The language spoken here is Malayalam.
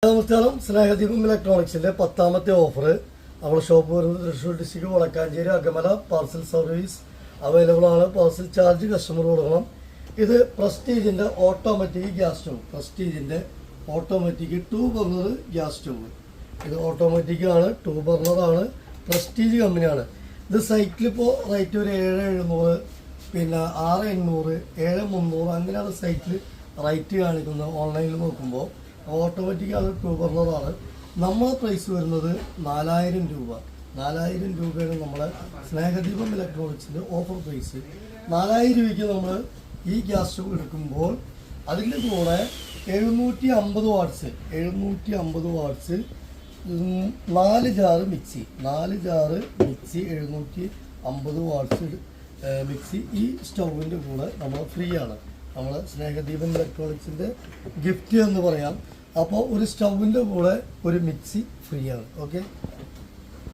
നമസ്കാരം. സ്നേഹദീപം ഇലക്ട്രോണിക്സിന്റെ 10ാമത്തെ ഓഫർ. നമ്മുടെ ഷോപ്പ് വരുന്നത് Thrissur district Vadakkanchery Akamala. Parcel service available ആണ്. പാർസൽ ചാർജ് കസ്റ്റമർ കൊടുക്കണം. ഇത് പ്രസ്റ്റീജിന്റെ ഓട്ടോമാറ്റിക് ഗ്യാസ് സ്റ്റവ്. പ്രസ്റ്റീജിന്റെ ഓട്ടോമാറ്റിക് 2 ബർണർ ഗ്യാസ് സ്റ്റവ്. ഇത് ഓട്ടോമാറ്റിക് ആണ്, 2 ബർണർ ആണ്, പ്രസ്റ്റീജ് കമ്പനിയാണ്. ഇത് സൈക്കിൾ ഇപ്പോൾ റേറ്റ് ഒരു 7700, പിന്നെ 6800, 7300 അങ്ങനെയാണ് സൈക്കിൾ റേറ്റ് കാണിക്കുന്നത് ഓൺലൈനിൽ നോക്കുമ്പോൾ. ഓട്ടോമാറ്റിക് ആണ്, 2 ബർണറാണ്. നമ്മളെ പ്രൈസ് വരുന്നത് 4000 രൂപ. 4000 രൂപയാണ് നമ്മുടെ സ്നേഹദീപം ഇലക്ട്രോണിക്സിൻ്റെ ഓഫർ പ്രൈസ്. 4000 രൂപയ്ക്ക് നമ്മൾ ഈ ഗ്യാസ് സ്റ്റവ് എടുക്കുമ്പോൾ അതിൻ്റെ കൂടെ 750 watts 4 jar mixie 750 watts mixie ഈ സ്റ്റൗവിൻ്റെ കൂടെ നമ്മൾ ഫ്രീ ആണ്. നമ്മൾ സ്നേഹദീപം ഇലക്ട്രോണിക്സിൻ്റെ ഗിഫ്റ്റ് എന്ന് പറയാം. അപ്പോൾ ഒരു സ്റ്റൗവിൻ്റെ കൂടെ ഒരു മിക്സി ഫ്രീ ആണ്. ഓക്കെ.